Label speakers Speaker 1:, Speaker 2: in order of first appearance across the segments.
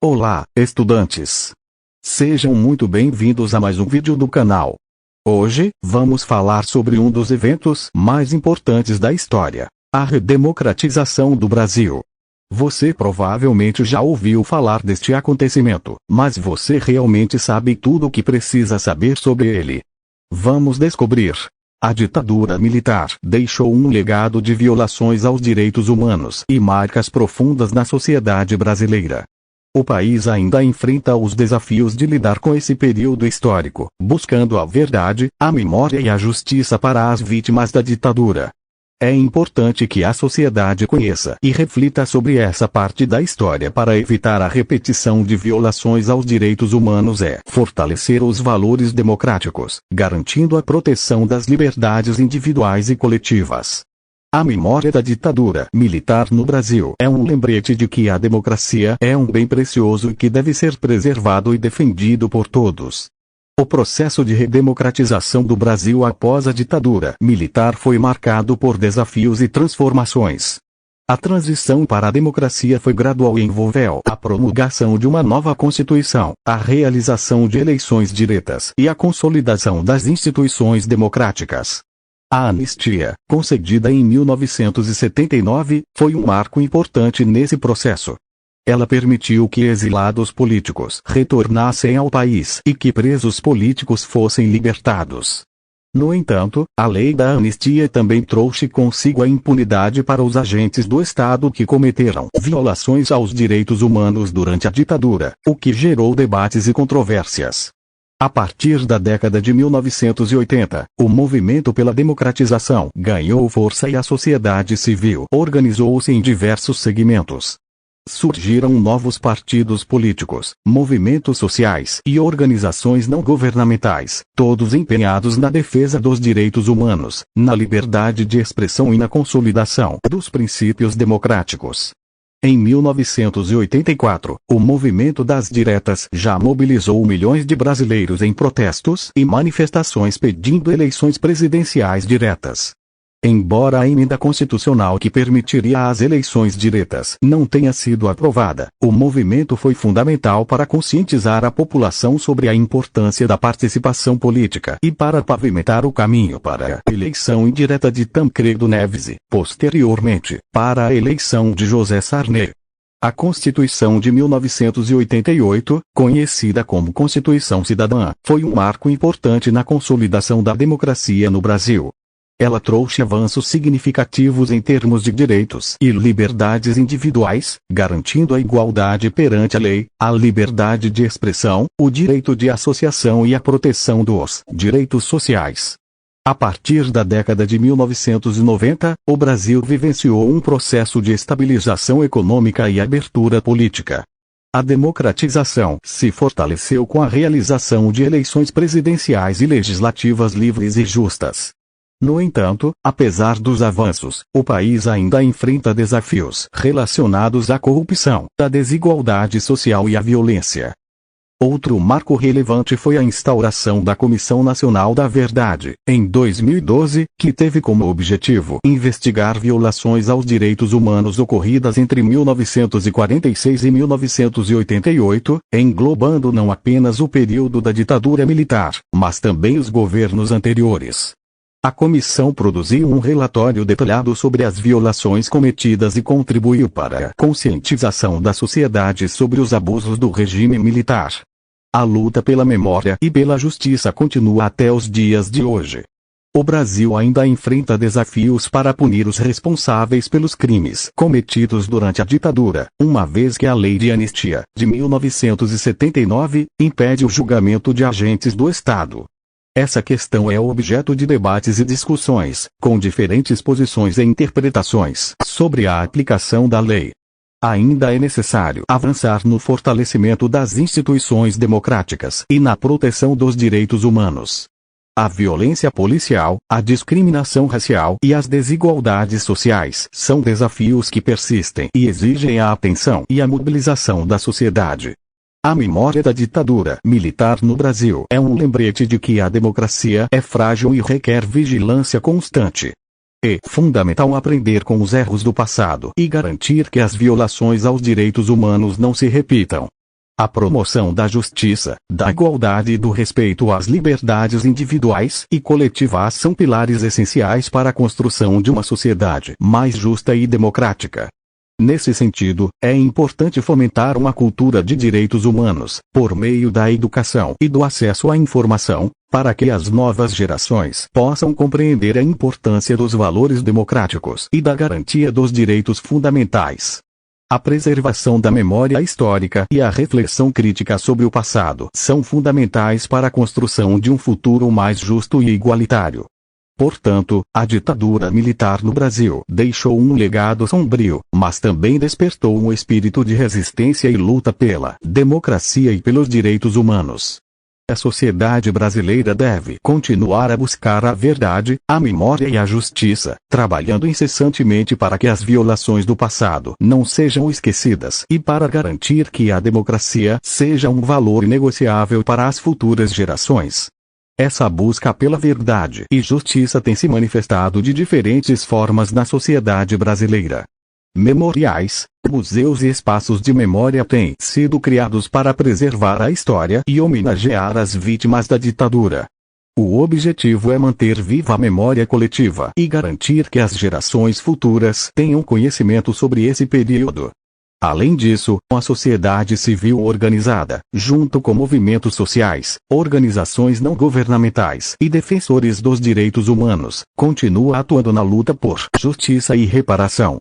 Speaker 1: Olá, estudantes! Sejam muito bem-vindos a mais um vídeo do canal. Hoje, vamos falar sobre um dos eventos mais importantes da história, a redemocratização do Brasil. Você provavelmente já ouviu falar deste acontecimento, mas você realmente sabe tudo o que precisa saber sobre ele? Vamos descobrir. A ditadura militar deixou um legado de violações aos direitos humanos e marcas profundas na sociedade brasileira. O país ainda enfrenta os desafios de lidar com esse período histórico, buscando a verdade, a memória e a justiça para as vítimas da ditadura. É importante que a sociedade conheça e reflita sobre essa parte da história para evitar a repetição de violações aos direitos humanos e fortalecer os valores democráticos, garantindo a proteção das liberdades individuais e coletivas. A memória da ditadura militar no Brasil é um lembrete de que a democracia é um bem precioso e que deve ser preservado e defendido por todos. O processo de redemocratização do Brasil após a ditadura militar foi marcado por desafios e transformações. A transição para a democracia foi gradual e envolveu a promulgação de uma nova Constituição, a realização de eleições diretas e a consolidação das instituições democráticas. A anistia, concedida em 1979, foi um marco importante nesse processo. Ela permitiu que exilados políticos retornassem ao país e que presos políticos fossem libertados. No entanto, a lei da anistia também trouxe consigo a impunidade para os agentes do Estado que cometeram violações aos direitos humanos durante a ditadura, o que gerou debates e controvérsias. A partir da década de 1980, o movimento pela democratização ganhou força e a sociedade civil organizou-se em diversos segmentos. Surgiram novos partidos políticos, movimentos sociais e organizações não governamentais, todos empenhados na defesa dos direitos humanos, na liberdade de expressão e na consolidação dos princípios democráticos. Em 1984, o movimento das diretas já mobilizou milhões de brasileiros em protestos e manifestações pedindo eleições presidenciais diretas. Embora a emenda constitucional que permitiria as eleições diretas não tenha sido aprovada, o movimento foi fundamental para conscientizar a população sobre a importância da participação política e para pavimentar o caminho para a eleição indireta de Tancredo Neves e, posteriormente, para a eleição de José Sarney. A Constituição de 1988, conhecida como Constituição Cidadã, foi um marco importante na consolidação da democracia no Brasil. Ela trouxe avanços significativos em termos de direitos e liberdades individuais, garantindo a igualdade perante a lei, a liberdade de expressão, o direito de associação e a proteção dos direitos sociais. A partir da década de 1990, o Brasil vivenciou um processo de estabilização econômica e abertura política. A democratização se fortaleceu com a realização de eleições presidenciais e legislativas livres e justas. No entanto, apesar dos avanços, o país ainda enfrenta desafios relacionados à corrupção, à desigualdade social e à violência. Outro marco relevante foi a instauração da Comissão Nacional da Verdade, em 2012, que teve como objetivo investigar violações aos direitos humanos ocorridas entre 1946 e 1988, englobando não apenas o período da ditadura militar, mas também os governos anteriores. A comissão produziu um relatório detalhado sobre as violações cometidas e contribuiu para a conscientização da sociedade sobre os abusos do regime militar. A luta pela memória e pela justiça continua até os dias de hoje. O Brasil ainda enfrenta desafios para punir os responsáveis pelos crimes cometidos durante a ditadura, uma vez que a Lei de Anistia, de 1979, impede o julgamento de agentes do Estado. Essa questão é objeto de debates e discussões, com diferentes posições e interpretações sobre a aplicação da lei. Ainda é necessário avançar no fortalecimento das instituições democráticas e na proteção dos direitos humanos. A violência policial, a discriminação racial e as desigualdades sociais são desafios que persistem e exigem a atenção e a mobilização da sociedade. A memória da ditadura militar no Brasil é um lembrete de que a democracia é frágil e requer vigilância constante. É fundamental aprender com os erros do passado e garantir que as violações aos direitos humanos não se repitam. A promoção da justiça, da igualdade e do respeito às liberdades individuais e coletivas são pilares essenciais para a construção de uma sociedade mais justa e democrática. Nesse sentido, é importante fomentar uma cultura de direitos humanos, por meio da educação e do acesso à informação, para que as novas gerações possam compreender a importância dos valores democráticos e da garantia dos direitos fundamentais. A preservação da memória histórica e a reflexão crítica sobre o passado são fundamentais para a construção de um futuro mais justo e igualitário. Portanto, a ditadura militar no Brasil deixou um legado sombrio, mas também despertou um espírito de resistência e luta pela democracia e pelos direitos humanos. A sociedade brasileira deve continuar a buscar a verdade, a memória e a justiça, trabalhando incessantemente para que as violações do passado não sejam esquecidas e para garantir que a democracia seja um valor inegociável para as futuras gerações. Essa busca pela verdade e justiça tem se manifestado de diferentes formas na sociedade brasileira. Memoriais, museus e espaços de memória têm sido criados para preservar a história e homenagear as vítimas da ditadura. O objetivo é manter viva a memória coletiva e garantir que as gerações futuras tenham conhecimento sobre esse período. Além disso, a sociedade civil organizada, junto com movimentos sociais, organizações não governamentais e defensores dos direitos humanos, continua atuando na luta por justiça e reparação.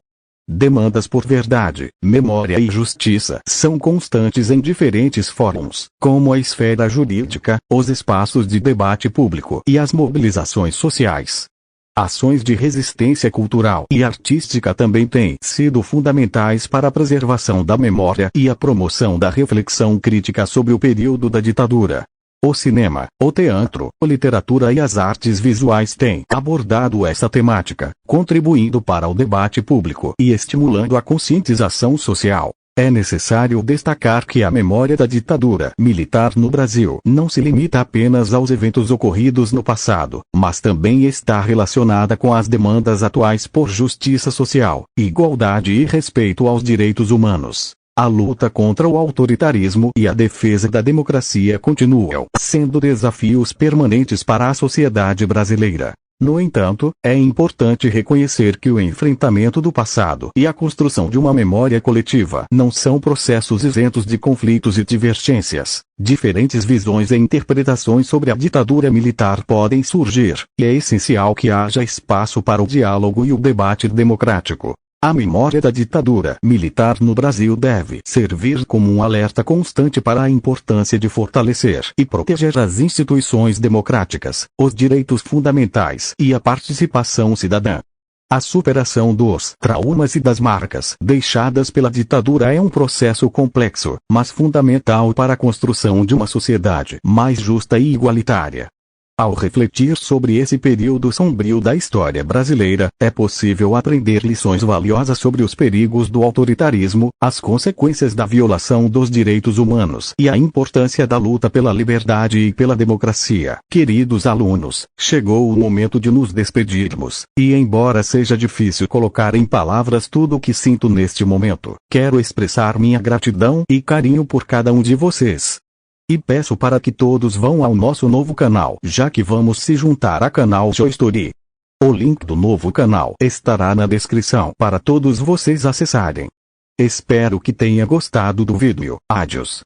Speaker 1: Demandas por verdade, memória e justiça são constantes em diferentes fóruns, como a esfera jurídica, os espaços de debate público e as mobilizações sociais. Ações de resistência cultural e artística também têm sido fundamentais para a preservação da memória e a promoção da reflexão crítica sobre o período da ditadura. O cinema, o teatro, a literatura e as artes visuais têm abordado essa temática, contribuindo para o debate público e estimulando a conscientização social. É necessário destacar que a memória da ditadura militar no Brasil não se limita apenas aos eventos ocorridos no passado, mas também está relacionada com as demandas atuais por justiça social, igualdade e respeito aos direitos humanos. A luta contra o autoritarismo e a defesa da democracia continuam sendo desafios permanentes para a sociedade brasileira. No entanto, é importante reconhecer que o enfrentamento do passado e a construção de uma memória coletiva não são processos isentos de conflitos e divergências. Diferentes visões e interpretações sobre a ditadura militar podem surgir, e é essencial que haja espaço para o diálogo e o debate democrático. A memória da ditadura militar no Brasil deve servir como um alerta constante para a importância de fortalecer e proteger as instituições democráticas, os direitos fundamentais e a participação cidadã. A superação dos traumas e das marcas deixadas pela ditadura é um processo complexo, mas fundamental para a construção de uma sociedade mais justa e igualitária. Ao refletir sobre esse período sombrio da história brasileira, é possível aprender lições valiosas sobre os perigos do autoritarismo, as consequências da violação dos direitos humanos e a importância da luta pela liberdade e pela democracia. Queridos alunos, chegou o momento de nos despedirmos, e embora seja difícil colocar em palavras tudo o que sinto neste momento, quero expressar minha gratidão e carinho por cada um de vocês. E peço para que todos vão ao nosso novo canal, já que vamos se juntar a canal Joystory. O link do novo canal estará na descrição para todos vocês acessarem. Espero que tenha gostado do vídeo. Adiós.